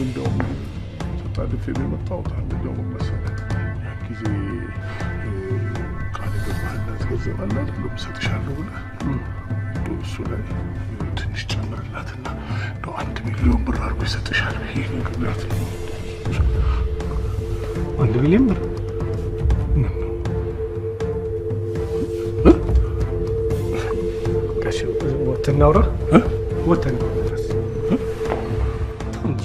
እንደውም ተጣልፌ የመጣሁት አንደኛው መሰለህ ጊዜ ቃል ገባህላት ገንዘብ አለ አይደለም እሰጥሻለሁ ብለህ እሱ ላይ ትንሽ ጨመርላትና እንደው 1 ሚሊዮን ብር አድርጎ ይሰጥሻል ይሄ ንግላት ነው 1 ሚሊዮን ብር ጋሽ ወተናውራ ወተናውራ እንጂ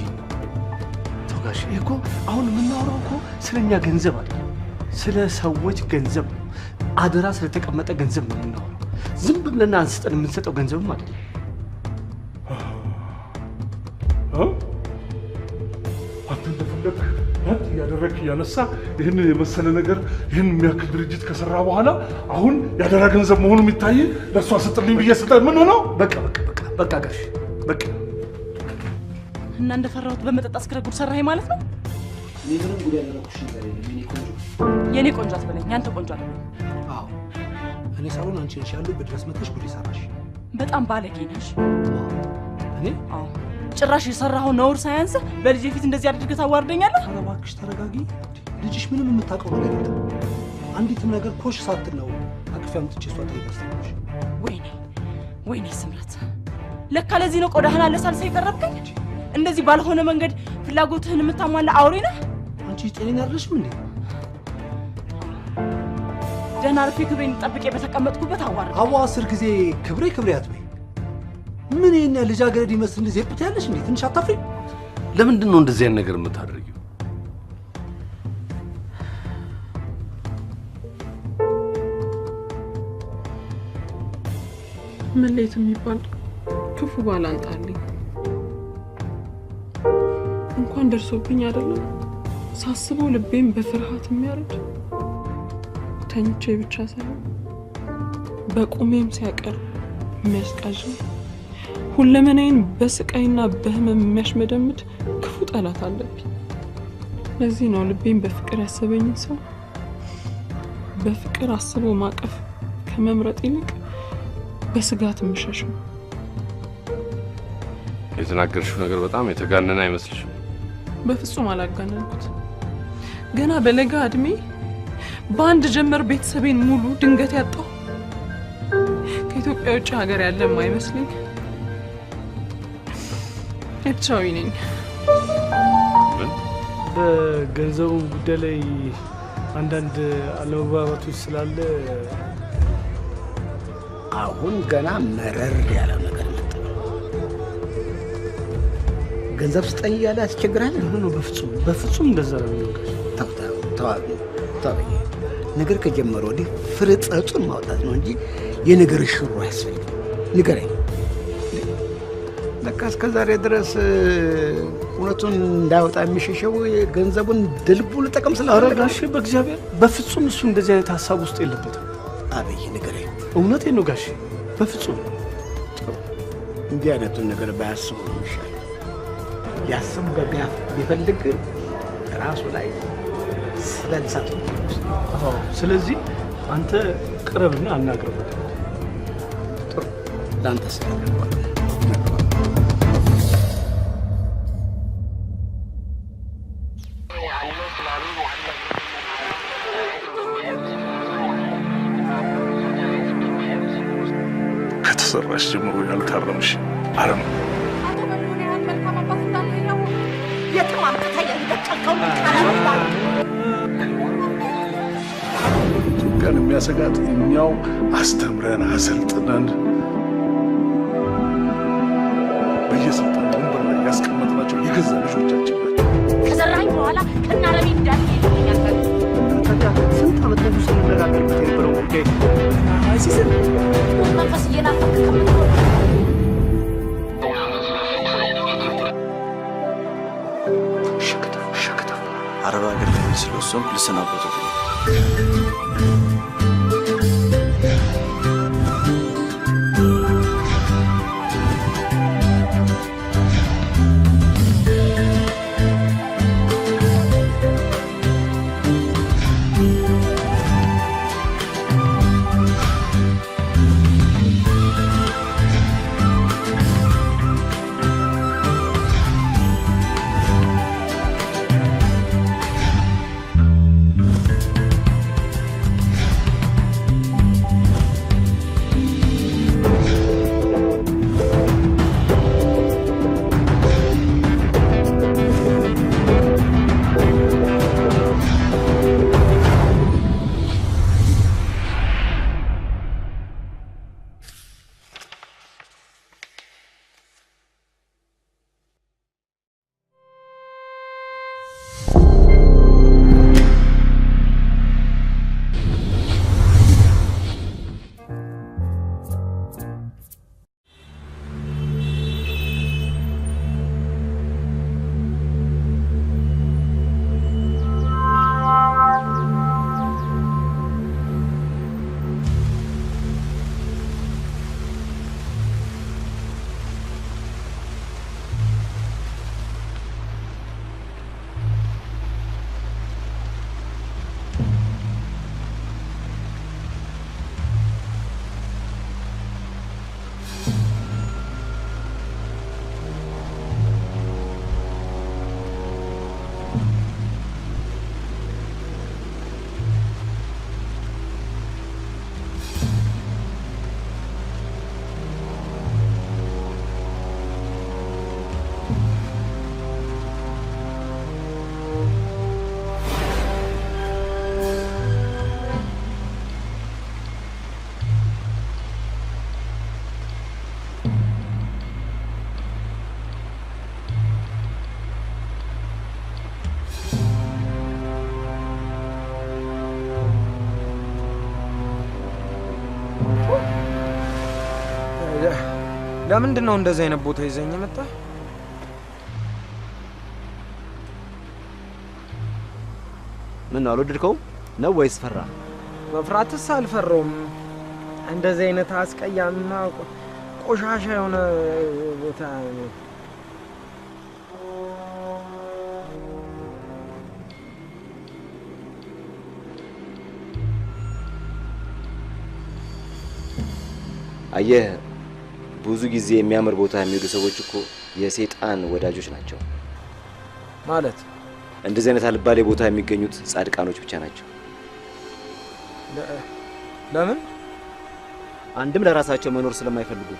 ተጋሽ እኮ አሁን የምናወራው እኮ ስለኛ ገንዘብ አይደል ስለ ሰዎች ገንዘብ አደራ ስለተቀመጠ ገንዘብ ነው የምናወራው ዝም ብለን አንስተን የምንሰጠው ገንዘብም አይደል አንተ እንደፈለክ ያደረክ ያነሳ ይሄን የመሰለ ነገር ይሄን የሚያክል ድርጅት ከሰራ በኋላ አሁን ያደራ ገንዘብ መሆኑ የሚታይ ለሷ ሰጥልኝ ብዬ ሰጠ ምን ሆነው በቃ ጋሽ በቃ እና እንደፈራሁት በመጠጥ አስከረ ጉድ ሰራኸኝ ማለት ነው ምንም ጉድ ያደረኩሽ ነገር የለም የኔ ቆንጆ አትበለኝ ያንተ ቆንጆ አይደለም አዎ እኔ ሳሎን አንቺ ነሽ ያለው በድረስ መጥተሽ ጉድ ይሰራሽ በጣም ባለጌ ነሽ እኔ አዎ ጭራሽ የሰራኸው ነውር ሳያንስ በልጄ ፊት እንደዚህ አድርገህ ታዋርደኛለህ ኧረ እባክሽ ተረጋጊ ልጅሽ ምንም የምታውቀው ነገር የለም አንዲትም ነገር ኮሽ ሳትል ነው አቅፌ አምጥቼ እሷ ታይታስተሽ ወይኔ ስምረት ለካ ለዚህ ነው ቆዳህን አለሳልሰ ይቀርብከኝ እንደዚህ ባልሆነ መንገድ ፍላጎትህን የምታሟላ አውሬ ነህ አንቺ ጤነኛ አይደለሽም እንዴ ደህና አርፌ ክብሬን ጠብቄ በተቀመጥኩበት አዋርድ አዋ 10 ጊዜ ክብሬ አትበይ ምን የኛ ልጃገረድ ይመስል እንደዚህ እብት ያለሽ እንዴ ትንሽ አታፍሪ ለምንድን ነው እንደዚህ አይነት ነገር የምታደርጊው መለየት የሚባል ክፉ ባላንጣልኝ እንኳን ደርሶብኝ አይደለም ሳስበው ልቤን በፍርሃት የሚያርድ ተኝቼ ብቻ ሳይሆን በቁሜም ሲያቀር የሚያስቃዥ ሁለመናዬን በስቃይና በህመም የሚያሽመደምድ ክፉ ጠላት አለብኝ ለዚህ ነው ልቤን በፍቅር ያሰበኝ ሰው በፍቅር አስቦ ማቀፍ ከመምረጥ ይልቅ በስጋት ምሸሽው የተናገርሽው ነገር በጣም የተጋነነ አይመስልሽም በፍጹም አላጋነንኩት ገና በለጋ እድሜ በአንድ ጀመር ቤተሰቤን ሙሉ ድንገት ያጣው ከኢትዮጵያ ውጭ ሀገር ያለም አይመስልኝ ኤርትራዊ ነኝ በገንዘቡ ጉዳይ ላይ አንዳንድ አለመግባባቶች ስላለ አሁን ገና መረር ያለ ነገር ገንዘብ ስጠኝ ያለ ያስቸግራል ነው በፍጹም እንደዛ ነው ታው ነገር ከጀመረ ወዲህ ፍርጠቱን ማውጣት ነው እንጂ የነገር ሽሩ ያስፈልግ ንገረኝ ለካ እስከ ዛሬ ድረስ እውነቱን እንዳይወጣ የሚሸሸው ገንዘቡን ድልቡ ለጠቀም ስላረጋሽ በእግዚአብሔር በፍጹም እሱ እንደዚህ አይነት ሐሳብ ውስጥ የለበትም አብይ ንገረኝ እውነቴን ነው ጋሽ በፍጹም እንዲህ አይነቱን ነገር ባያስቡ ይሻላል ያስብ ቢፈልግ ራሱ ላይ ስለንሳት ስለዚህ አንተ ቅረብና አናግረው ጥሩ ላንተ ስለገባል ከተሰራሽ ጀምሮ ያልታረምሽ አረም ኢትዮጵያን የሚያሰጋት እኛው አስተምረን አሰልጥነን በየስልጣን ወንበር ላይ ያስቀመጥናቸው የገዛ ልጆቻችን ናቸው። ከዘራኝ በኋላ ከናረቢ እንዳልሄድልኛል ታዲያ ስንት ዓመት ሙሉ ስንነጋገርበት የነበረው ጉዳይ አይሲስን መንፈስ እየናፈቅ ከምትኖር አረብ ሀገር ላይ ስለወሰን ልሰናበቱ ለምንድን ነው እንደዚህ አይነት ቦታ ይዘኝ መጣ? ምን አልወደድከው ነው ወይስ ፈራ? መፍራትስ አልፈራውም። እንደዚህ አይነት አስቀያምና ቆሻሻ የሆነ ቦታ አየህ ብዙ ጊዜ የሚያምር ቦታ የሚሄዱ ሰዎች እኮ የሰይጣን ወዳጆች ናቸው። ማለት እንደዚህ አይነት አልባሌ ቦታ የሚገኙት ጻድቃኖች ብቻ ናቸው። ለምን? አንድም ለራሳቸው መኖር ስለማይፈልጉ፣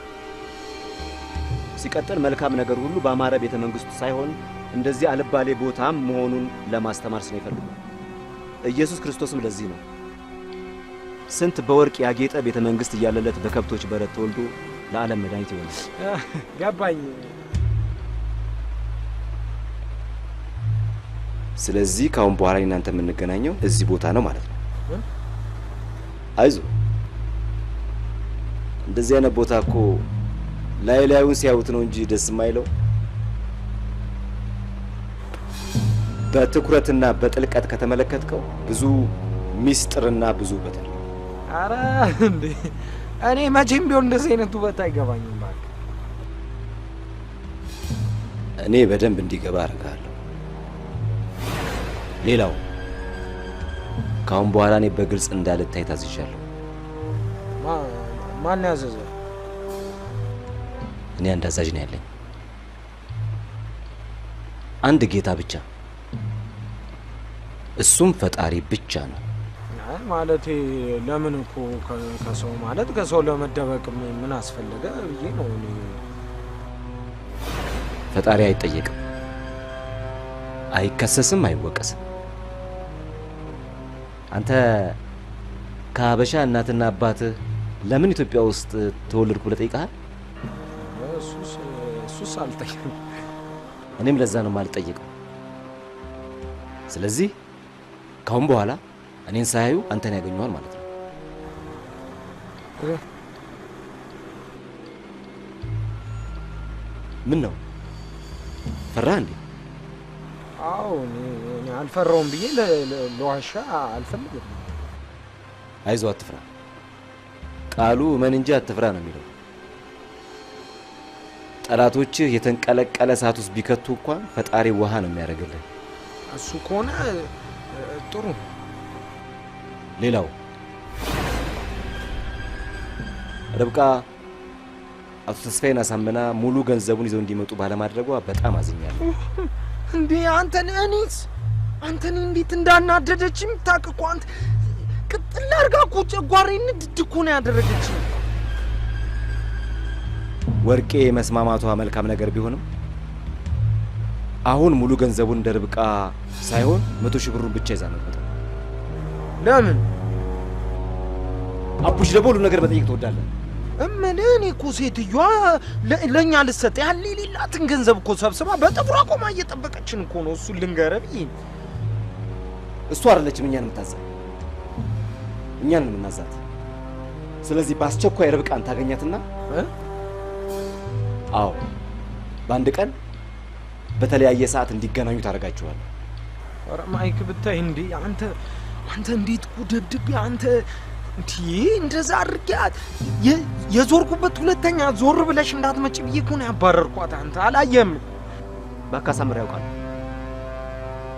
ሲቀጥል መልካም ነገር ሁሉ በአማረ ቤተ መንግስቱ ሳይሆን እንደዚህ አልባሌ ቦታም መሆኑን ለማስተማር ስለሚፈልጉ። ኢየሱስ ክርስቶስም ለዚህ ነው ስንት በወርቅ ያጌጠ ቤተ መንግስት እያለለት በከብቶች በረት ተወልዶ ለዓለም መድኃኒት ይሆናል። ገባኝ። ስለዚህ ካሁን በኋላ እናንተ የምንገናኘው እዚህ ቦታ ነው ማለት ነው። አይዞ እንደዚህ አይነት ቦታ እኮ ላዩን ሲያዩት ነው እንጂ ደስ የማይለው። በትኩረትና በጥልቀት ከተመለከትከው ብዙ ሚስጥርና ብዙ ውበት አለ። አረ እንዴ እኔ መቼም ቢሆን እንደዚህ አይነት ውበት አይገባኝም ማለት። እኔ በደንብ እንዲገባ አደርጋለሁ። ሌላው ካሁን በኋላ እኔ በግልጽ እንዳልታይ ታዝዣለሁ። ማን ያዘዘ? እኔ አንድ አዛዥ ነው ያለኝ፣ አንድ ጌታ ብቻ፣ እሱም ፈጣሪ ብቻ ነው። ማለቴ ለምን እኮ ከሰው ማለት ከሰው ለመደበቅ ምን አስፈለገ ብዬ ነው። እኔ ፈጣሪ አይጠየቅም፣ አይከሰስም፣ አይወቀስም። አንተ ከሀበሻ እናትና አባትህ ለምን ኢትዮጵያ ውስጥ ተወለድኩ ብለህ ጠይቀሃል? እሱስ አልጠየቅም። እኔም ለዛ ነው የማልጠየቀው። ስለዚህ ካሁን በኋላ እኔን ሳያዩ አንተን ያገኙዋል ማለት ነው። ምን ነው ፈራህ እንዴ? አዎ እኔ አልፈራውም ብዬ ለዋሻ አልፈልግም። አይዞህ አትፍራ። ቃሉ እመን እንጂ አትፍራ ነው የሚለው። ጠላቶችህ የተንቀለቀለ እሳት ውስጥ ቢከቱ እንኳን ፈጣሪ ውሃ ነው የሚያደርግልህ። እሱ ከሆነ ጥሩ። ሌላው ርብቃ አቶ ተስፋዬን አሳምና ሙሉ ገንዘቡን ይዘው እንዲመጡ ባለማድረጉ በጣም አዝኛለሁ። እንዴ አንተን እንዴት እንዳናደደችኝ ታውቅ? አንተ ቅጥል አድርጋ እኮ ጨጓራዬን ንድድ እኮ ነው ያደረገችኝ። ወርቄ መስማማቷ መልካም ነገር ቢሆንም አሁን ሙሉ ገንዘቡን እንደ ርብቃ ሳይሆን 100,000 ብሩን ብቻ ይዛ ነው። ለምን? አቡሽ ደግሞ ሁሉ ነገር መጠየቅ ትወዳለህ? እኔ እኮ ሴትዮዋ ለእኛ ልትሰጥ ያህል የሌላትን ገንዘብ እኮ ሰብስባ በጥፍሯ ቆማ እየጠበቀችን እኮ ነው። እሱን ልንገርህ ብዬ። እሱ አይደለችም እኛን የምታዘን፣ እኛን ነው የምናዛት። ስለዚህ በአስቸኳይ ርብቃን ታገኛትና አዎ በአንድ ቀን በተለያየ ሰዓት እንዲገናኙ ታደርጋቸዋለህ። ኧረ ማይክ ብታይ እንዴ አንተ እንዴት ጉደድብ አንተ እንዴ! እንደዛ አድርጊያት የዞርኩበት ሁለተኛ ዞር ብለሽ እንዳትመጪ ብዬ እኮ ነው ያባረርኳት። አንተ አላየህም? በቃ ሳምራ ያውቃል።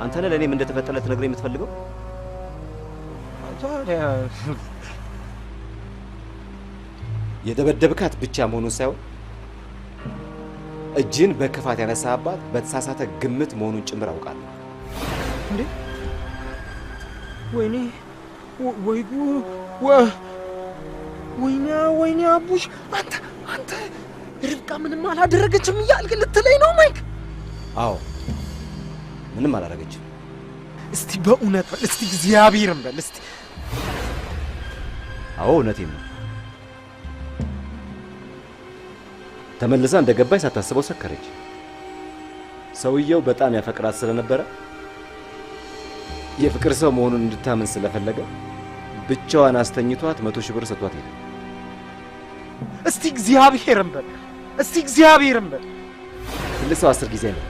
አንተ ነህ ለእኔም እንደተፈጠረ ትነግረኝ የምትፈልገው? ታዲያ የደበደብካት ብቻ መሆኑን ሳይሆን እጅን በክፋት ያነሳባት በተሳሳተ ግምት መሆኑን ጭምር አውቃለሁ። እንዴ ወይኔ አቡሽ አንተ ርብቃ ምንም አላደረገችም እያልክ ልትለኝ ነው ማይክ? አዎ ምንም አላደረገችም። እስቲ በእውነት በል እስቲ፣ እግዚአብሔርን በል እስቲ። አዎ እውነቴን ነው። ተመልሳ እንደገባች ሳታስበው ሰከረች። ሰውየው በጣም ያፈቅራት ስለነበረ የፍቅር ሰው መሆኑን እንድታምን ስለፈለገ ብቻዋን አስተኝቷት 100,000 ብር ሰጥቷት ሄደ። እስቲ እግዚአብሔርን በል እስቲ እግዚአብሔርን በል ልሰው 10 ጊዜ ነው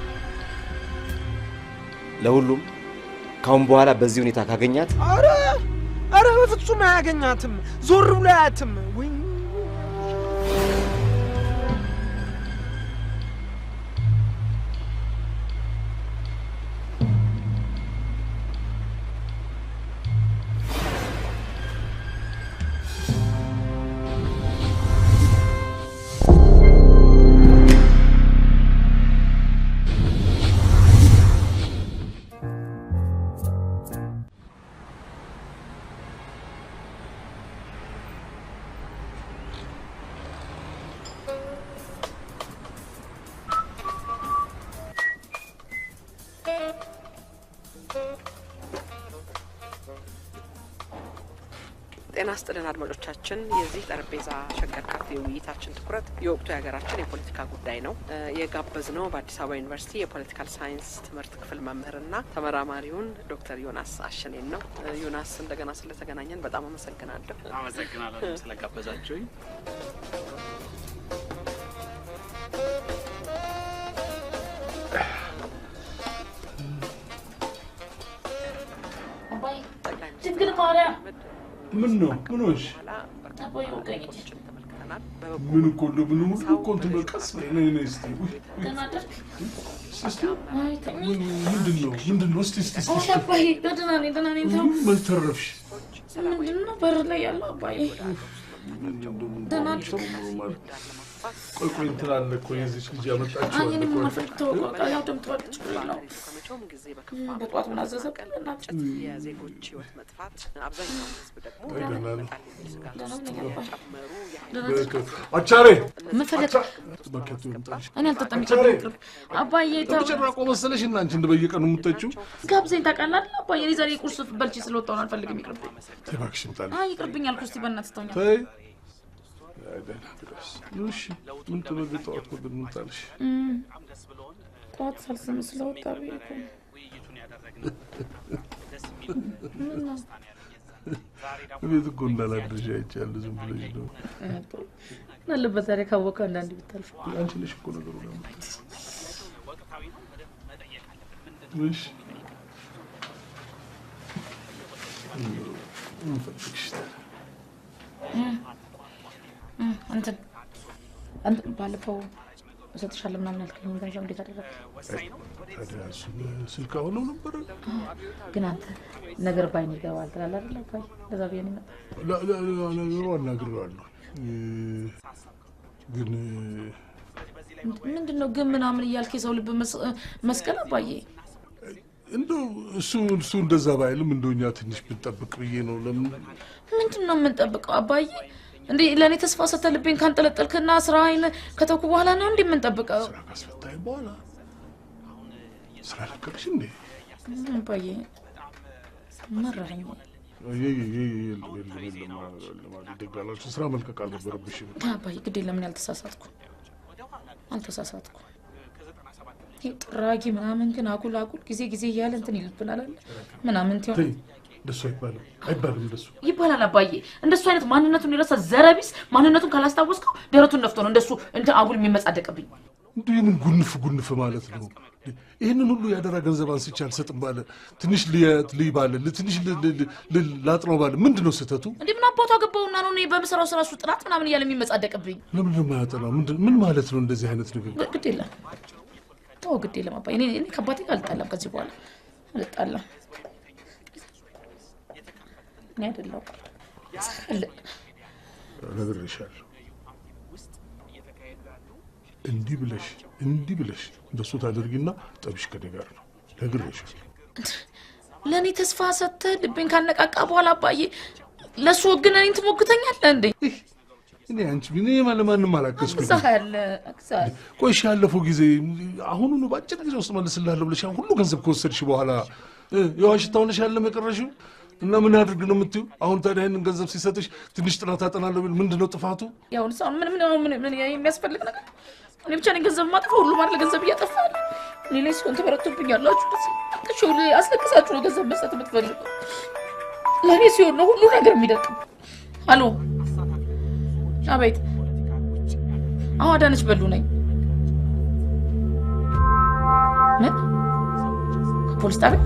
ለሁሉም ካሁን በኋላ በዚህ ሁኔታ ካገኛት አረ በፍጹም አያገኛትም ዞር ብሎ አያትም ወይ ጤና ይስጥልን አድማጮቻችን የዚህ ጠረጴዛ ሸገር ካፌ ውይይታችን ትኩረት የወቅቱ የሀገራችን የፖለቲካ ጉዳይ ነው የጋበዝነው በአዲስ አበባ ዩኒቨርሲቲ የፖለቲካል ሳይንስ ትምህርት ክፍል መምህርና ተመራማሪውን ዶክተር ዮናስ አሸኔን ነው ዮናስ እንደገና ስለተገናኘን በጣም አመሰግናለሁ አመሰግናለሁ ስለጋበዛችሁኝ አባይ ድንግል ማርያም ምን ነው ምን ሆነሽ አባይ ወገኝት ምን እኮ እንደው ምን ሙሉ እኮ እንትን በቀስ ነይ እስቲ ተናደርክ እስቲ ምንድነው እስቲ አባይ ደህና ነኝ ተው ምን ተረፍሽ ምንድነው በር ላይ ያለው አባይ ደህና ቆይ እንትን አለ እኮ የዚች ልጅ ያመጣችው አይ እኔም ማፈቅተው በቃ ያው ደምጥዋለች ነው በጧት ምን አዘዘብኝ እናንተ የዜጎች ህይወት መጥፋት አብዛኛው ህዝብ ደግሞ አቻሬ ምን ፈለክ በከቱ እንጣሽ እኔ አልተጠም ይቀርብ አባዬ ተው ተጨራቆ መሰለሽ እና አንቺ እንደበየቀኑ የምትጠጪው ጋብዘኝ ታውቃለህ አባዬ እኔ ዛሬ ቁርስ በልቼ ስለወጣሁ አልፈልግም ይቅርብኝ ተባክሽ እንጣል አይ ይቅርብኝ አልኩ እስቲ በእናትህ ተውኝ ተይ እሺ ምን ተበግጠው አትወድም እንጣልሽ ጧት ሳልሰም ስለወጣ ቢልኩ ቤት እኮ እንዳላድርሽ አይቻለሁ ዝም ብለሽ ነው አለበት ዛሬ ካወቀ አንዳንድ ብታልፍ አንቺ ነሽ እኮ ነገሩ ነው እሺ አንተ ባለፈው ሰጥሻለሁ ምናምን አልከኝ ጋሻው እንዴት አደረክ ታዲያስ ስልክ አሁንም ነበር ግን አንተ ነገር ባይን ይገባል ትላለህ አይደል አባይ ለዛ ቢሆን ነገሩ አናግረዋለሁ ግን ምንድነው ግን ምናምን እያልክ ሰው ልብ መስቀል አባዬ እንደው እሱ እንደዛ ባይልም እንደኛ ትንሽ ብንጠብቅ ብዬ ነው ለምን ምንድነው የምንጠብቀው አባዬ እንዴ ለኔ ተስፋ ሰተልብኝ ካንጠለጠልከና ስራዬን ከተኩ በኋላ ነው እንዴ የምንጠብቀው ስራ ካስፈታኝ በኋላ ስራ ለቀቅሽ እንዴ አባዬ መረረኝ ደጋላችሁ ስራ መልቀቅ አልነበረብሽም አባዬ ግዴ ለምን አልተሳሳትኩ ጥራጊ ምናምን ግን አጉል ጊዜ ያለ እንትን ይልብናል ምናምን ትሆን ደሱ አይባልም ደሱ ይባላል አባዬ እንደሱ አይነት ማንነቱን ይረሳ ዘረቢስ ማንነቱን ካላስታወስከው ደረቱን ነፍቶ ነው እንደሱ እንት አጉል የሚመጻደቅብኝ እንደምን ጉንፍ ማለት ነው ይሄንን ሁሉ ያደራ ገንዘብ አንስቼ አልሰጥም ባለ ትንሽ ሊባል ትንሽ ላጥነው ባለ ምንድነው ስተቱ እንዴ ምን አባቱ አገባውና ነው እኔ በመሰራው ስራሱ ጥራት ምናምን ያለ የሚመጻደቅብኝ ለምን ነው ማያጠናው ምን ማለት ነው እንደዚህ አይነት ነገር ግድ የለም አባዬ እኔ ከአባቴ ጋር አልጣላም ከዚህ በኋላ አልጣላም እኔ አይደለም ነግሬሻለሁ እንዲህ ብለሽ እንደሱ ታደርጊና ጠብሽ ከደጋር ነው ነግሬሻለሁ ለኔ ተስፋ ሰጥተህ ልቤን ካነቃቃ በኋላ አባዬ ለሱ ወግነኝ ትሞግተኛለህ እንዴ እኔ አንቺ ምን ማለማንም አላከስኩኝ ዛለ ቆይሽ ያለፈው ጊዜ አሁኑኑ ባጭር ጊዜ ውስጥ መልስልሃለሁ ብለሽ ሁሉ ገንዘብ ከወሰድሽ በኋላ የዋሽታውነሽ ያለ መቀረሽው እና ምን አድርግ ነው የምትዩ አሁን ታዲያ ይሄንን ገንዘብ ሲሰጥሽ ትንሽ ጥራት አጠናለሁ ቢል ምንድነው ጥፋቱ ያው ሰው ምን የሚያስፈልግ ነገር እኔ ብቻ ነኝ ገንዘብ ማጥፋ ሁሉ ማለት ገንዘብ እያጠፋል እኔ ላይ ሲሆን ተበረቱብኛላችሁ ተሽው አስለቅሳችሁ ነው ገንዘብ መስጠት የምትፈልጉ ለኔ ሲሆን ነው ሁሉ ነገር የሚደቅ አሎ አቤት አዎ አዳነች በሉ ነኝ። ምን ፖሊስ ጣቢያ?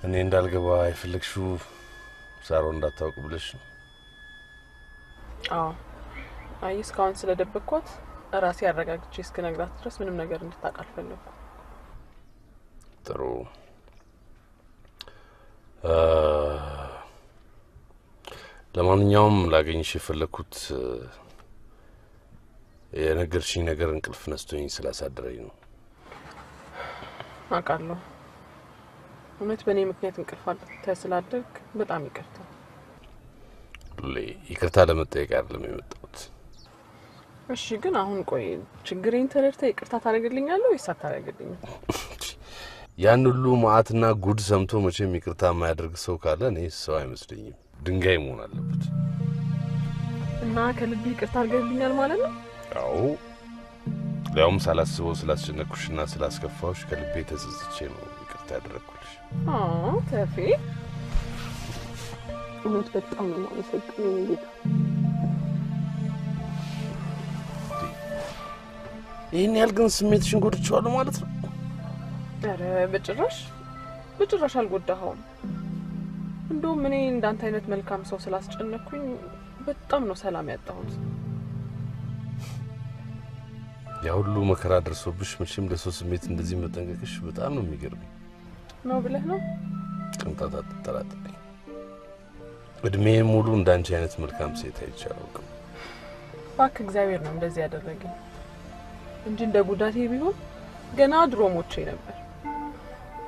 እኔ እንዳልገባ አይፈልግሽው ሳሮ እንዳታውቅ ብለሽ ነው? አዎ አይ እስካሁን ስለደበቅኳት ራሴ ያረጋግጬ እስከነግራት ድረስ ምንም ነገር እንድታውቅ አልፈለኩም። ጥሩ ለማንኛውም ላገኝሽ የፈለኩት የነገርሽኝ ነገር እንቅልፍ ነስቶኝ ስላሳደረኝ ነው። አውቃለሁ እውነት በእኔ ምክንያት እንቅልፍ ስላደርክ በጣም ይቅርታ። ይቅርታ ለመጠየቅ አይደለም የመጣሁት። እሺ ግን አሁን ቆይ ችግሬን ተረድተህ ይቅርታ ታደርግልኛለህ ወይስ አታደርግልኝም? ያን ሁሉ ማአትና ጉድ ሰምቶ መቼም ይቅርታ የማያደርግ ሰው ካለ እኔ ሰው አይመስለኝም። ድንጋይ መሆን አለበት። እና ከልብ ይቅርታ አድርግልኛል ማለት ነው? አዎ ሊያውም ሳላስበው ስላስጨነቅኩሽና ስላስከፋሁሽ ከልቤ ተጸጽቼ ነው ይቅርታ ያደረኩልሽ። ተፌ እውነት በጣም ነው የማመሰግነው ጌታ። ይህን ያህል ግን ስሜትሽን ጎድቼዋለሁ ማለት ነው? ኧረ በጭራሽ አልጎዳኸውም። እንደውም እኔ እንዳንተ አይነት መልካም ሰው ስላስጨነቅኩኝ በጣም ነው ሰላም ያጣሁት። ያ ሁሉ መከራ ደርሶብሽ መቼም ለሰው ስሜት እንደዚህ መጠንቀቅሽ በጣም ነው የሚገርመኝ። ነው ብለህ ነው? ቅንጣት አትጠራጠሪ። እድሜ ሙሉ እንዳንቺ አይነት መልካም ሴት አይቻለሁ። እባክህ እግዚአብሔር ነው እንደዚህ ያደረገኝ እንጂ እንደ ጉዳቴ ቢሆን ገና ድሮ ሞቼ ነበር።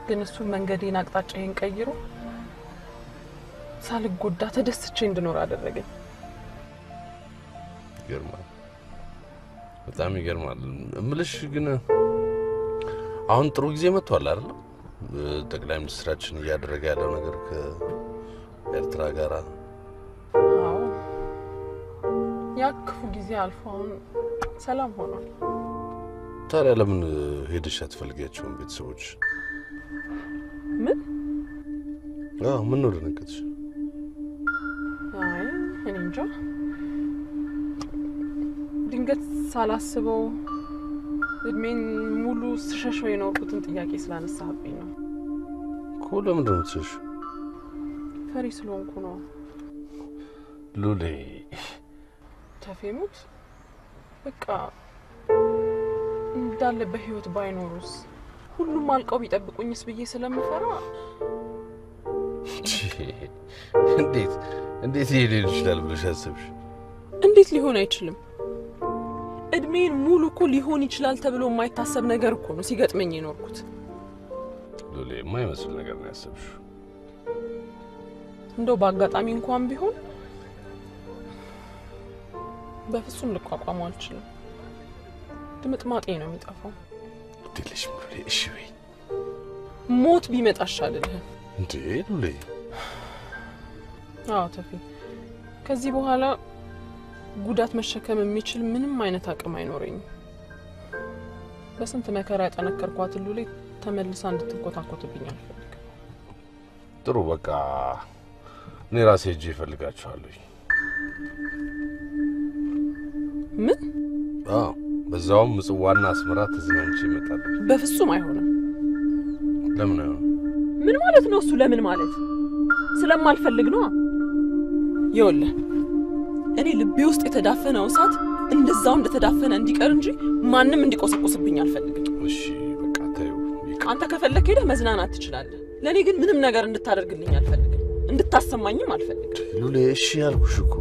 ግን እሱ መንገዴን አቅጣጫዬን ቀይሮ ሳልጎዳ ተደስቼ እንድኖር አደረገኝ። ይገርማል፣ በጣም ይገርማል። እምልሽ ግን አሁን ጥሩ ጊዜ መጥቷል አይደል? ጠቅላይ ሚኒስትራችን እያደረገ ያለው ነገር ከኤርትራ ጋር። አዎ ያ ክፉ ጊዜ አልፎ አሁን ሰላም ሆኗል። ታዲያ ለምን ሄደሽ አትፈልጊያቸውም ቤተሰቦች? ምን ምን ነው ደነገጥሽ? አይ እኔ እንጃ ድንገት ሳላስበው እድሜን ሙሉ ስሸሸው የኖርኩትን ጥያቄ ስላነሳህብኝ ነው። እኮ ለምንድን ነው የምትሸሺው? ፈሪ ስለሆንኩ ነው። ሉሌ ተፌሙት በቃ እንዳለ በህይወት ባይኖሩስ ሁሉም አልቀው ቢጠብቁኝስ ብዬ ስለምፈራ። እንዴት ይሄ ሊሆን ይችላል ብለሽ አሰብሽ? እንዴት ሊሆን አይችልም? እድሜን ሙሉ እኮ ሊሆን ይችላል ተብሎ የማይታሰብ ነገር እኮ ነው ሲገጥመኝ የኖርኩት። ሉሌ የማይመስል ነገር ነው ያሰብሽው። እንደው በአጋጣሚ እንኳን ቢሆን በፍጹም ልቋቋመው አልችልም። ድምጥማጤ ነው የሚጠፋው። ድልሽ ሉሌ እሺ ወይ ሞት ቢመጣ ይሻልልህ እንዴ ሉሌ? አዎ ተፌ ከዚህ በኋላ ጉዳት መሸከም የሚችል ምንም አይነት አቅም አይኖረኝም። በስንት መከራ ያጠነከርኳት ሉሌ ተመልሳ እንድትንኮታኮትብኝ አልፈልግም። ጥሩ በቃ እኔ ራሴ ሄጄ እፈልጋቸዋለሁ። ምን? በዛውም ምጽዋና አስመራ ተዝናንቼ እመጣለሁ። በፍጹም አይሆንም። ለምን አይሆንም? ምን ማለት ነው እሱ? ለምን ማለት ስለማልፈልግ ነው። ይኸውልህ እኔ ልቤ ውስጥ የተዳፈነው እሳት እንደዛው እንደተዳፈነ እንዲቀር እንጂ ማንም እንዲቆሰቆስብኝ አልፈልግም። እሺ በቃ ታዩ። አንተ ከፈለክ ሄደህ መዝናናት ትችላለህ። ለኔ ግን ምንም ነገር እንድታደርግልኝ አልፈልግም፣ እንድታሰማኝም አልፈልግም። ሉሌ እሺ ያልኩሽ እኮ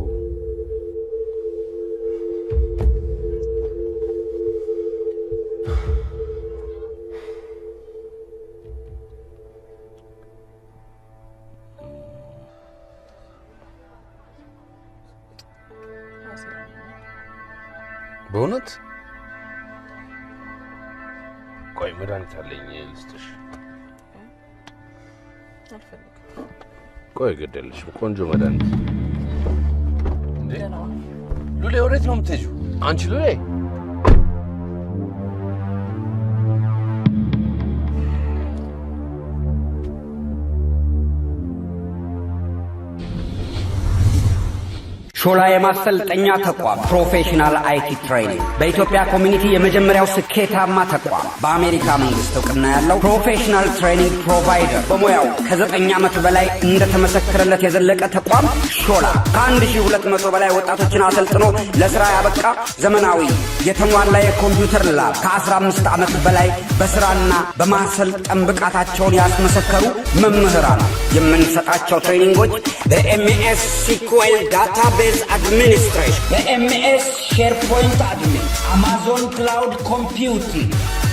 በእውነት ቆይ መድኃኒት አለኝ ልስጥሽ። አልፈልግም። ቆይ ገደልሽ ቆንጆ መድኃኒት እንዴ ሉሌ ወዴት ነው የምትሄጂው አንቺ ሉሌ? ሾላ የማሰልጠኛ ተቋም ፕሮፌሽናል አይቲ ትሬኒንግ በኢትዮጵያ ኮሚኒቲ የመጀመሪያው ስኬታማ ተቋም በአሜሪካ መንግስት እውቅና ያለው ፕሮፌሽናል ትሬኒንግ ፕሮቫይደር በሙያው ከ9 ዓመት በላይ እንደተመሰከረለት የዘለቀ ተቋም ሾላ ከ1200 በላይ ወጣቶችን አሰልጥኖ ለስራ ያበቃ ዘመናዊ የተሟላ የኮምፒውተር ላብ ከ15 ዓመት በላይ በስራና በማሰልጠን ብቃታቸውን ያስመሰከሩ መምህራን የምንሰጣቸው ትሬኒንጎች በኤምኤስ ሲኩዌል ዳታቤዝ administration, the MS SharePoint admin, Amazon Cloud Computing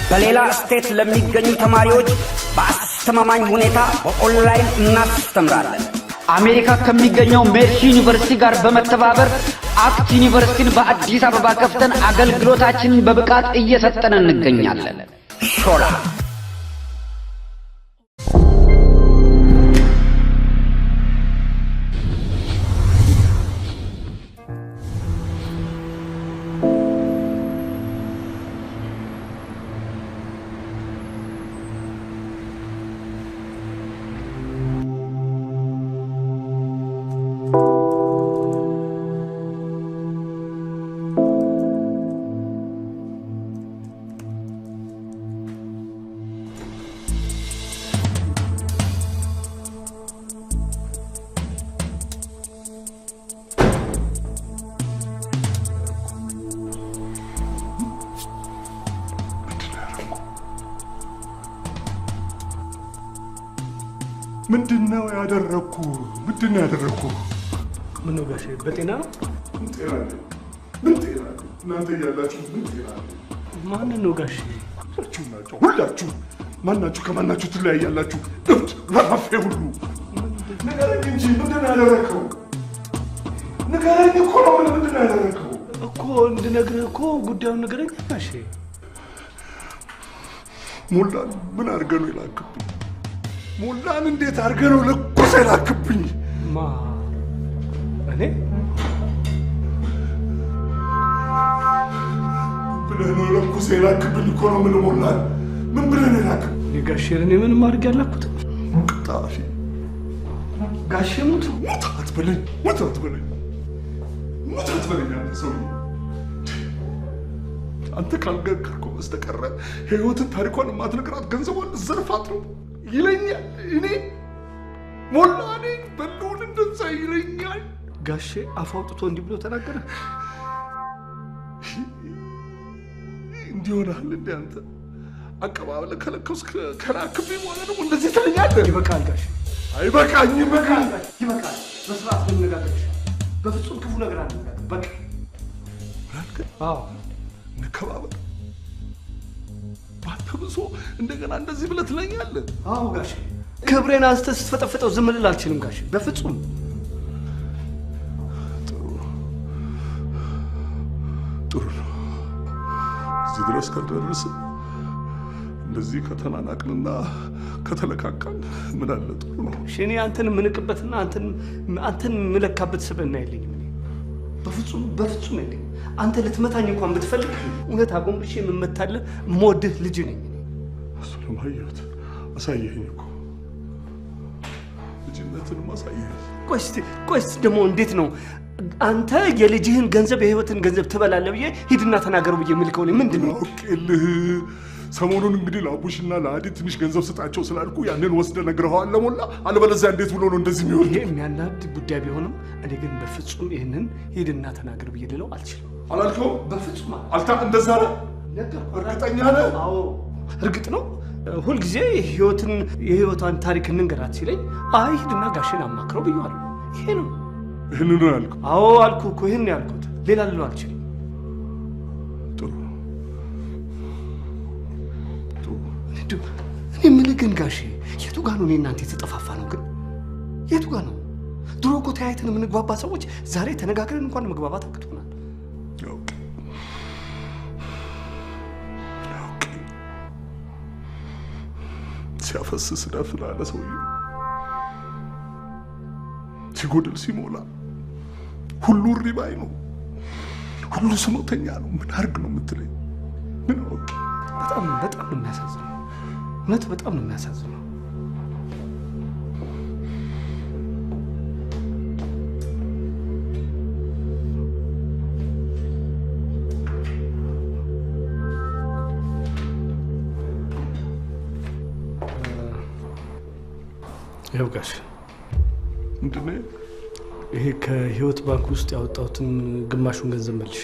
በሌላ ስቴት ለሚገኙ ተማሪዎች በአስተማማኝ ሁኔታ በኦንላይን እናስተምራለን። አሜሪካ ከሚገኘው ሜርሲ ዩኒቨርሲቲ ጋር በመተባበር አክት ዩኒቨርሲቲን በአዲስ አበባ ከፍተን አገልግሎታችንን በብቃት እየሰጠን እንገኛለን። ሾላ ምንድነው ያደረኩ? ምንድነው ያደረኩ? ምን ነው ጋሼ በጤና ነው? ምን ጤና ነው? እናንተ ያላችሁ ምን ጤና ነው? ማን ነው ጋሼ? ሁላችሁ ማናችሁ ከማናችሁ ትለያያላችሁ? እብድ ወራፌ ሁሉ ንገረኝ እንጂ ምንድነው ያደረከው? ንገረኝ እኮ ነው። ምንድነው ያደረከው እኮ እንድነግርህ እኮ ጉዳዩን ንገረኝ ጋሼ። ሞላን ምን አድርገህ ነው የላክብኝ? ሞላን እንዴት አድርገህ ነው ለኩስ የላክብኝ? ማ እኔ ብለህ ነው ለኩስ የላክብኝ እኮ ነው። ምን ሞላን ምን ብለህ ነው የላክብኝ? ጋሼ እኔ ምንም አድርጌ ያላኩት ቅጣፊ ጋሼ ሙት ሙት አትበለኝ፣ ሙት አትበለኝ፣ ሙት አትበለኝ። አንተ ሰው አንተ ካልገከርከው በስተቀረ የህይወትን ታሪኳን የማትነግራት ገንዘቧን ዘርፋት ነው ይለኛል። እኔ ሞላ እኔ በልውን እንደዛ ይለኛል። ጋሼ አፍ አውጥቶ እንዲህ ብሎ ተናገረ። እንዲሆናል እንደ አንተ አቀባበል ከለከውስ ከላክብኝ በኋላ ደግሞ እንደዚህ ትለኛለህ? ይበቃል ጋሼ። አይበቃኝም። ይበቃል፣ ይበቃል። በስርዓት እንነጋገር። በፍጹም ክፉ ነገር አትነጋገር። በቃ አዎ እንከባበር። ባንተ ብሶ እንደገና እንደዚህ ብለህ ትለኛለህ? አዎ ጋሼ፣ ክብሬን አንስተህ ስትፈጠፍጠው ዝም ልል አልችልም ጋሼ፣ በፍጹም። ጥሩ ነው። እዚህ ድረስ ከደረስን እንደዚህ ከተናናቅንና ከተለካካን ምን አለ? ጥሩ ነው። እኔ አንተን የምንቅበትና አንተን የምለካበት ስብዕና የለኝም። በፍጹም በፍጹም የለኝም። አንተ ልትመታኝ እንኳን ብትፈልግ እውነት አጎንብሼ የምመታልህ የምወድህ ልጅ ነኝ። እሱንም አየሁት፣ አሳየኸኝ እኮ ልጅነትንም አሳየኸኝ። ቆይ እስቲ ደግሞ እንዴት ነው አንተ የልጅህን ገንዘብ የህይወትን ገንዘብ ትበላለህ ብዬ ሂድና ተናገሩ ብዬ የምልከው ምንድን ነው? አውቄልህ ሰሞኑን እንግዲህ ለአቡሽና ለአዲ ትንሽ ገንዘብ ስጣቸው ስላልኩ ያንን ወስደ ነግረዋል ለሞላ። አለበለዚያ እንዴት ብሎ ነው እንደዚህ የሚሆን? ይሄ የሚያናድ ጉዳይ ቢሆንም እኔ ግን በፍጹም ይህንን ሂድና ተናገር ብዬ ልለው አልችልም። አላልከው? በፍጹም አልታ እንደዛ ነው። እርግጠኛ ነህ? አዎ እርግጥ ነው። ሁልጊዜ የህይወቷን ታሪክ እንንገራት ሲለኝ አይ ሂድና ጋሽን አማክረው ብዬዋለሁ። ይሄ ነው። ይህንን ነው ያልኩት? አዎ አልኩህ እኮ ይህን ያልኩት፣ ሌላ ልለው አልችልም። እኔ የምልህ ግን ጋሼ የቱ ጋ ነው እኔ እናንተ የተጠፋፋ ነው? ግን የቱ ጋ ነው? ድሮ እኮ ተያይተን የምንግባባ ሰዎች ዛሬ ተነጋግረን እንኳን መግባባት አቅቶናል። ሲያፈስስ ደፍን አለ ሰውዬው። ሲጎድል ሲሞላ ሁሉ ሪባይ ነው፣ ሁሉ ስሞተኛ ነው። ምን አርግ ነው የምትለኝ? ምን አውቅ? በጣም ነው የሚያሳዝነው። እውነት በጣም ነው የሚያሳዝነው። ይኸው ጋሽ ምንድን ነው ይሄ? ከህይወት ባንክ ውስጥ ያወጣሁትን ግማሹን ገንዘብ መልሼ።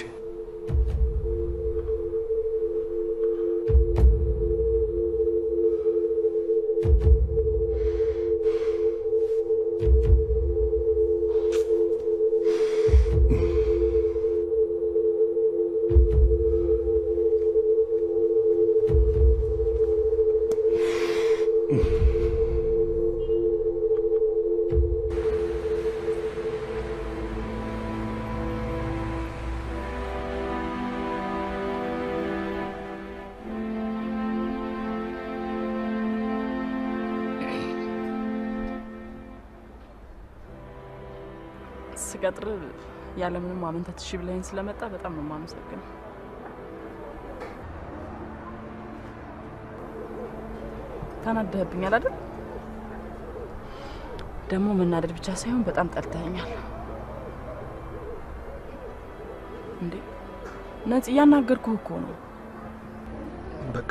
ስቀጥር ያለምንም ማመንታት እሺ ብለኸኝ ስለመጣ በጣም ነው የማመሰግነው። ተናደህብኛል አይደል? ደግሞ መናደድ ብቻ ሳይሆን በጣም ጠልተኸኛል። እንዴ ነጽ እያናገርኩህ እኮ ነው። በቃ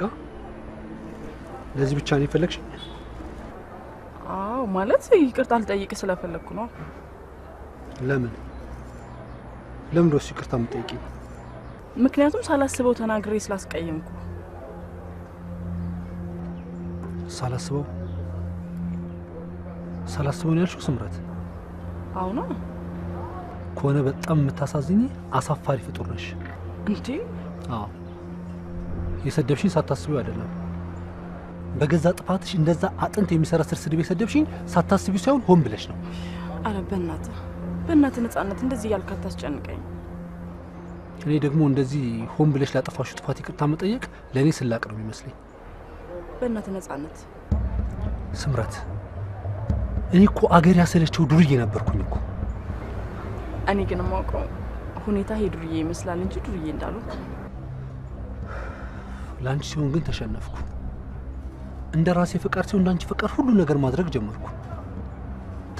ለዚህ ብቻ ነው የፈለግሽ? አዎ ማለት ይቅርታ ልጠይቅ ስለፈለግኩ ነው። ለምን ደስ ይቅርታ የምጠይቂኝ? ምክንያቱም ሳላስበው ተናግሬ ስላስቀየምኩ። ሳላስበው ነው ያልሽው ስምረት? አዎ ነው። ከሆነ በጣም የምታሳዝኝ አሳፋሪ ፍጡር ነሽ። እንዴ? አዎ የሰደብሽኝ ሳታስቢው አይደለም። በገዛ ጥፋትሽ እንደዛ አጥንት የሚሰራስር ስድብ የሰደብሽኝ ሳታስቢው ሳይሆን ሆን ብለሽ ነው። አረ በእናትህ ነጻነት እንደዚህ ያልክ አታስጨንቀኝ። እኔ ደግሞ እንደዚህ ሆን ብለሽ ላጠፋሽው ጥፋት ይቅርታ መጠየቅ ለእኔ ስላቅ ነው የሚመስለኝ። በእናትህ ነጻነት። ስምረት እኔ እኮ አገር ያሰለቸው ዱርዬ ነበርኩኝ እኮ። እኔ ግን የማውቀው ሁኔታ ዱርዬ ይመስላል እንጂ ዱርዬ እንዳልሆንኩ። ለአንቺ ሲሆን ግን ተሸነፍኩ። እንደ ራሴ ፍቃድ ሲሆን እንዳንቺ ፍቃድ ሁሉ ነገር ማድረግ ጀመርኩ።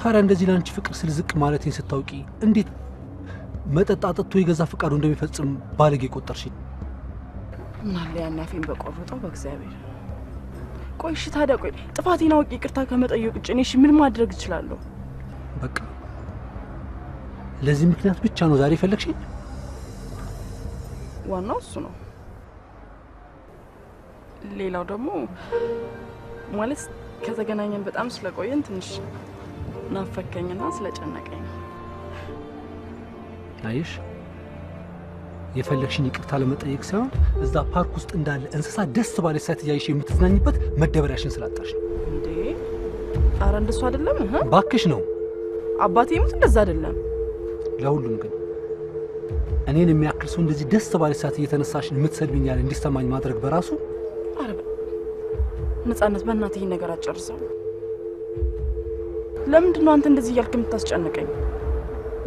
ታዲያ እንደዚህ ለአንቺ ፍቅር ስል ዝቅ ማለቴን ስታውቂ እንዴት መጠጥ አጠጥቶ የገዛ ፍቃዱ እንደሚፈጽም ባለጌ ቆጠርሽኝ? ምን አለ ያን አፌን በቆረጠው በእግዚአብሔር። ቆይ እሺ ታዲያ ቆይ ጥፋቴን አውቄ ይቅርታ ከመጠየቅ ውጭ እኔ እሺ ምን ማድረግ እችላለሁ? በቃ ለዚህ ምክንያት ብቻ ነው ዛሬ ፈለግሽኝ? ዋናው እሱ ነው። ሌላው ደግሞ ማለት ከተገናኘን በጣም ስለቆየን ትንሽ ናፈከኝና ስለጨነቀኝ ነው። አይሽ የፈለግሽኝ ይቅርታ ለመጠየቅ ሳይሆን እዛ ፓርክ ውስጥ እንዳለ እንስሳ ደስ ባለሽ ሰዓት እያይሽ የምትዝናኝበት መደበሪያሽን ስላጣሽ ነው። እንዴ ኧረ እንደሱ አይደለም። ባክሽ ነው አባቴ ይሙት እንደዛ አይደለም። ለሁሉም ግን እኔን የሚያክል ሰው እንደዚህ ደስ ባለሽ ሰዓት እየተነሳሽ የምትሰድብኛል እንዲሰማኝ ማድረግ በራሱ ኧረ ነጻነት በእናትህ ይሄን ነገር አጨርሰው። ለምንድን ነው አንተ እንደዚህ እያልክ የምታስጨንቀኝ?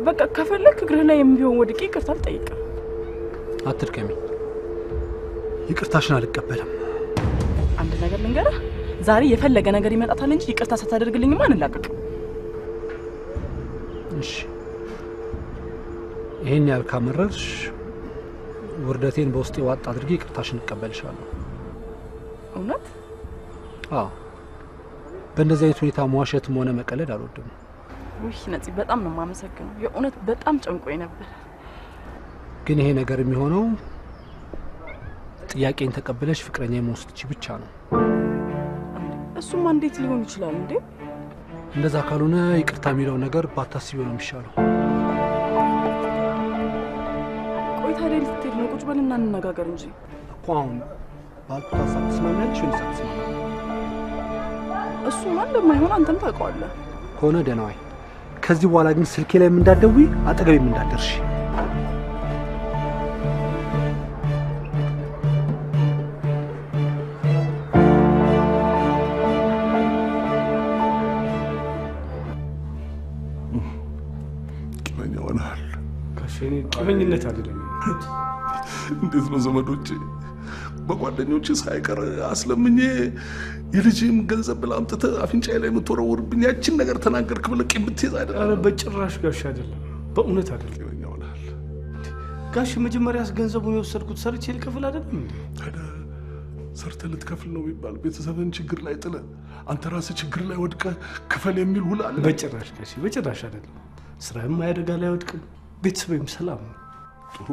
በቃ ከፈለክ እግርህ ላይ የሚሆን ወድቄ ይቅርታ ልጠይቅ። አትድከሚ። ይቅርታሽን አልቀበልም። አንድ ነገር ልንገርህ፣ ዛሬ የፈለገ ነገር ይመጣታል እንጂ ይቅርታ ሳታደርግልኝማ አንላቀቅም። እሺ ይሄን ያህል ካመረርሽ ውርደቴን በውስጤ ዋጥ አድርጌ ይቅርታሽን እቀበልሻለሁ። እውነት? አዎ በእንደዚህ አይነት ሁኔታ መዋሸትም ሆነ መቀለድ አልወድም። ውይ ነፂ በጣም ነው የማመሰግነው። የእውነት በጣም ጨንቆኝ ነበር። ግን ይሄ ነገር የሚሆነው ጥያቄን ተቀበለሽ ፍቅረኛ የመውሰድች ብቻ ነው። እሱማ እንዴት ሊሆን ይችላል እንዴ? እንደዛ ካልሆነ ይቅርታ የሚለው ነገር ባታስቢው ነው የሚሻለው። ቆይ ታዲያ ልትሄድ ነው? ቁጭ በልና እንነጋገር እንጂ እኮ አሁን ባልኩት ሀሳብ ትስማሚያለሽ ወይስ አትስማሚም? እሱማ እንደማይሆን አንተም ታውቀዋለህ። ከሆነ ደህና ዋይ። ከዚህ በኋላ ግን ስልኬ ላይ እንዳትደውይ፣ አጠገቤም እንዳትደርሺ። ቂመኛ ሆነሃል። ጋሼኔ ቂመኝነት አይደለም። እንዴት ነው ዘመዶቼ በጓደኞቼ ሳይቀር አስለምኜ የልጅም ገንዘብ ብላ አምጥተህ አፍንጫዬ ላይ የምትወረውርብኝ ያችን ነገር ተናገርክ ብለህ ቂም ብትይዝ አይደለም? ኧረ በጭራሽ ጋሽ አይደለም፣ በእውነት አይደለም። ቂመኛ ሆነሃል ጋሽ። መጀመሪያስ ገንዘቡን የወሰድኩት ሰርቼ ልከፍል አይደለም እንዴ? ታዲያ ሰርተህ ልትከፍል ነው ቢባል ቤተሰብን ችግር ላይ ጥለህ አንተ ራስህ ችግር ላይ ወድቀህ ክፈል የሚል ውል አለ? በጭራሽ ጋሽ፣ በጭራሽ አይደለም። ስራም አደጋ ላይ አይወድቅም፣ ቤተሰብም ሰላም ነው። ጥሩ፣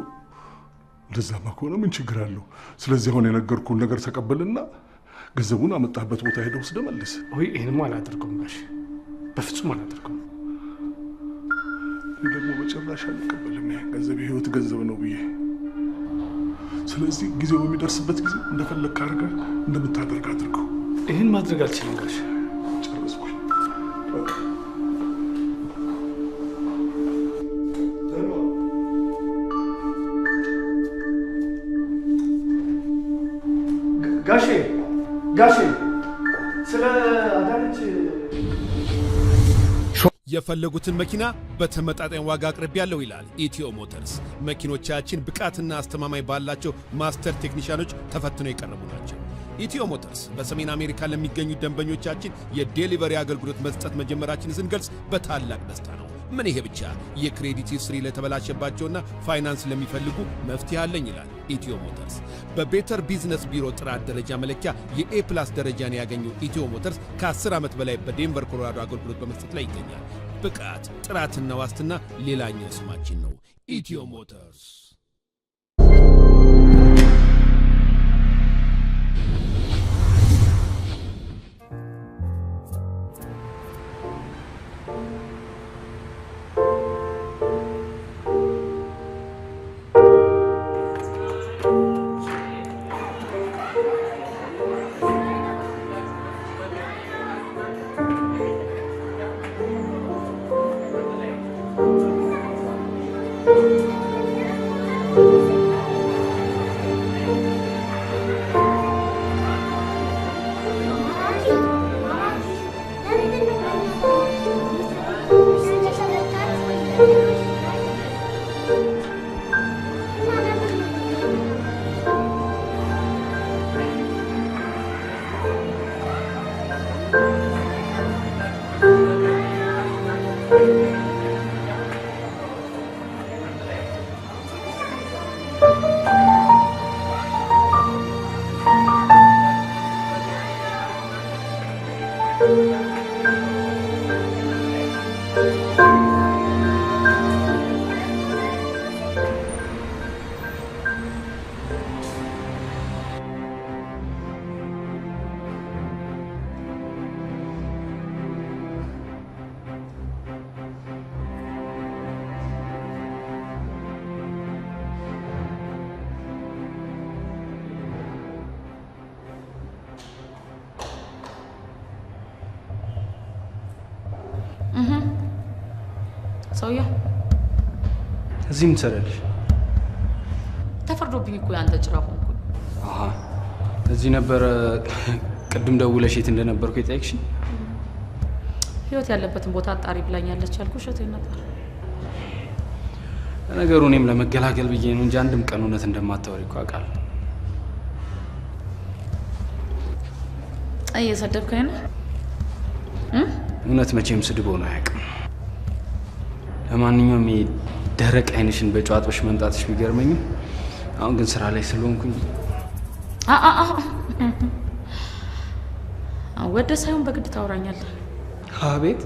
እንደዛማ ከሆነ ምን ችግር አለው? ስለዚህ አሁን የነገርኩህን ነገር ተቀበልና ገንዘቡን አመጣህበት ቦታ ሄደህ ወስደህ መልስ። ወይ ይሄንማ አላደርገውም ጋሽ፣ በፍጹም አላደርገውም። እኔ ደግሞ በጭራሽ አልቀበልም ይሄን ገንዘብ፣ የህይወት ገንዘብ ነው ብዬ። ስለዚህ ጊዜው በሚደርስበት ጊዜ እንደፈለግህ አድርገህ እንደምታደርግ አድርገው። ይህን ማድረግ አልችልም ጋሽ። ጨረስኩኝ። ጋሼ ጋሼ ስለ አዳነች የፈለጉትን መኪና በተመጣጣኝ ዋጋ አቅርቤያለሁ ይላል ኢትዮ ሞተርስ። መኪኖቻችን ብቃትና አስተማማኝ ባላቸው ማስተር ቴክኒሻኖች ተፈትነው የቀረቡ ናቸው። ኢትዮ ሞተርስ በሰሜን አሜሪካ ለሚገኙ ደንበኞቻችን የዴሊቨሪ አገልግሎት መስጠት መጀመራችን ስንገልጽ በታላቅ ደስታ ነው። ምን ይሄ ብቻ! የክሬዲት ሂስትሪ ለተበላሸባቸውና ፋይናንስ ለሚፈልጉ መፍትሄ አለኝ ይላል ኢትዮ ሞተርስ። በቤተር ቢዝነስ ቢሮ ጥራት ደረጃ መለኪያ የኤ ፕላስ ደረጃን ያገኘው ኢትዮ ሞተርስ ከ10 ዓመት በላይ በዴንቨር ኮሎራዶ አገልግሎት በመስጠት ላይ ይገኛል። ብቃት፣ ጥራትና ዋስትና ሌላኛው ስማችን ነው። ኢትዮ ሞተርስ። ሰውዬው እዚህ ምን ትሰሪያለሽ? ተፈርዶብኝ እኮ ያንተ ጭራ ሆንኩኝ። አሃ እዚህ ነበረ ቅድም ደውለሽ የት እንደነበርኩ የጠየቅሽኝ? ህይወት ያለበትን ቦታ አጣሪ ብላኛለች ያልኩ እሸቴን ነበር። ነገሩ እኔም ለመገላገል ብዬ ነው እንጂ አንድም ቀን እውነት እንደማታወሪ እኮ አውቃለሁ። እየሰደብከኝ ነው? እውነት መቼም ስድብ ሆኖ አያውቅም። ለማንኛውም ደረቅ አይንሽን በጨዋጦሽ መምጣትሽ ቢገርመኝም አሁን ግን ስራ ላይ ስለሆንኩኝ ወደ ሳይሆን በግድ ታወራኛለህ። አቤት።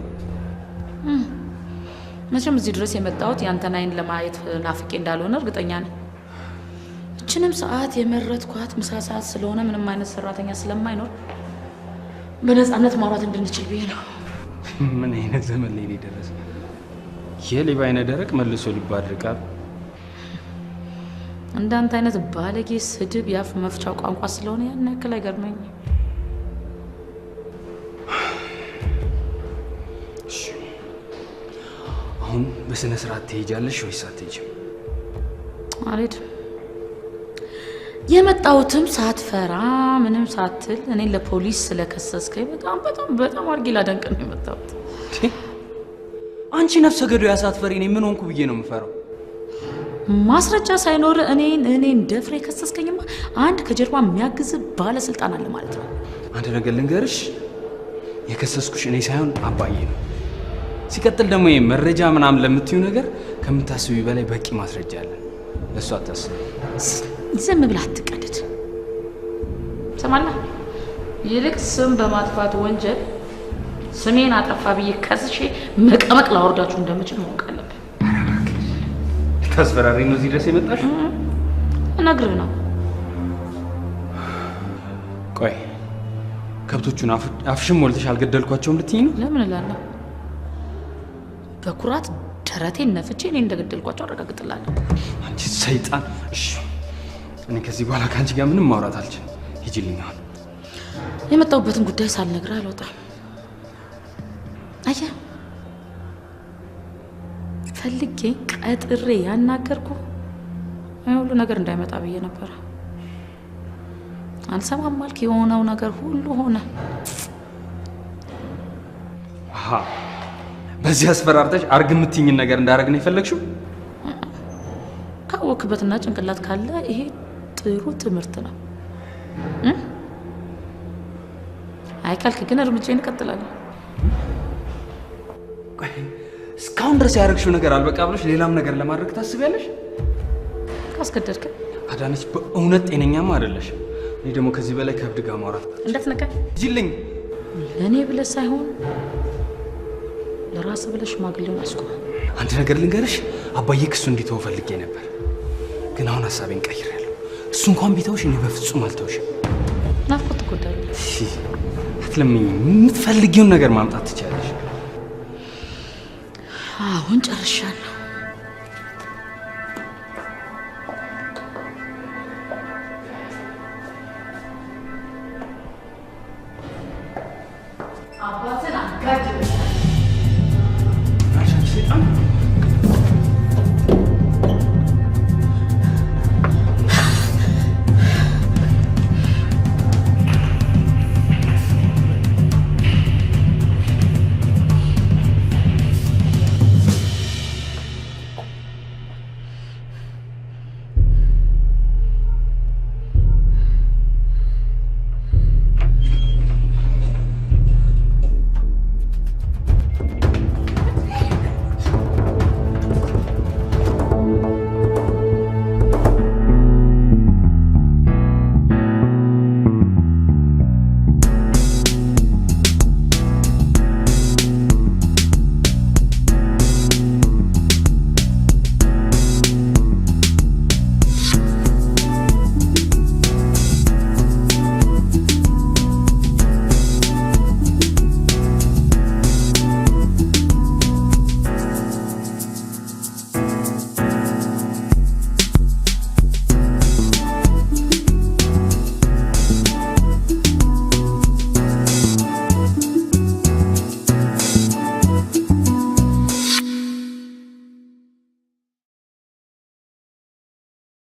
መቼም እዚህ ድረስ የመጣሁት ያንተን አይን ለማየት ናፍቄ እንዳልሆነ እርግጠኛ ነኝ። እችንም ሰዓት የመረጥኳት ምሳ ሰዓት ስለሆነ ምንም አይነት ሰራተኛ ስለማይኖር በነፃነት ማውራት እንድንችል ብዬ ነው። ምን አይነት ዘመን ላይ ደረሰ? የሌባ አይነ ደረቅ መልሶ ሊባድርቃል። እንዳንተ አይነት ባለጌ ስድብ ያፍ መፍቻው ቋንቋ ስለሆነ ያን ያክል አይገርመኝ። አሁን በስነ ስርዓት ትሄጃለሽ ወይስ አትሄጂም? አልሄድም። የመጣሁትም ሳትፈራ ምንም ሳትል እኔን ለፖሊስ ስለከሰስከኝ በጣም አድርጌ ላደንቅ ነው የመጣሁት። አንቺ ነፍሰ ገዳይ ሳትፈሪ እኔ ምን ሆንኩ ብዬ ነው የምፈራው? ማስረጃ ሳይኖር እኔን ደፍሬ ከሰስከኝማ አንድ ከጀርባ የሚያግዝ ባለስልጣን አለ ማለት ነው። አንድ ነገር ልንገርሽ፣ የከሰስኩሽ እኔ ሳይሆን አባዬ ነው። ሲቀጥል ደግሞ መረጃ ምናምን ለምትዩ ነገር ከምታስቢ በላይ በቂ ማስረጃ አለ። ለሱ አታስቢ። ዝም ብለህ አትቀደድ። ሰማላ ይልቅ ስም በማጥፋት ወንጀል ስሜን አጠፋ ብዬ ከስሼ መቀመቅ ላወርዳችሁ እንደምችል ማወቅ አለብህ። ታስፈራሪ ነው እዚህ ድረስ የመጣሽ? እነግርህ ነው። ቆይ ከብቶቹን አፍሽም ሞልተሽ አልገደልኳቸውም ልትይኝ ነው? ለምን እላለሁ። በኩራት ደረቴን ነፍቼ እኔ እንደገደልኳቸው አረጋግጥላለሁ። አንቺ ሰይጣን! እሺ እኔ ከዚህ በኋላ ከአንቺ ጋር ምንም ማውራት አልችልም። ሂጂልኝ። አሁን የመጣሁበትን ጉዳይ ሳልነግርህ አልወጣም። አየህ፣ ፈልጌ ቀጥሬ ያናገርኩ ሁሉ ነገር እንዳይመጣ ብዬ ነበር። አልሰማም አልክ። የሆነው ነገር ሁሉ ሆነ። አሃ፣ በዚህ አስፈራርተሽ አርግ የምትይኝን ነገር እንዳደረግ ነው የፈለግሽው? ካወክበትና ጭንቅላት ካለ ይሄ ጥሩ ትምህርት ነው። አይ ካልክ ግን እርምጃዬን እቀጥላለሁ። እስካሁን ድረስ ያደረግሽው ነገር አልበቃ ብለሽ ሌላም ነገር ለማድረግ ታስቢያለሽ? ካስገደድክ አዳነች፣ በእውነት ጤነኛም አይደለሽ። እኔ ደግሞ ከዚህ በላይ ከብድ ጋር ማውራት እንዳትነካኝ። ሂጂልኝ። ለእኔ ብለህ ሳይሆን ለራስህ ብለህ ሽማግሌውን አስቆም። አንድ ነገር ልንገርሽ፣ አባዬ ክሱ እንዲተው ፈልጌ ነበር፣ ግን አሁን ሀሳቤን ቀይሬያለሁ። እሱ እንኳን ቢተውሽ እኔ በፍጹም አልተውሽም። ናፍቆት ትጎዳለህ። አትለምኝ። የምትፈልጊውን ነገር ማምጣት ትችላለሽ። አሁን ጨርሻለሁ።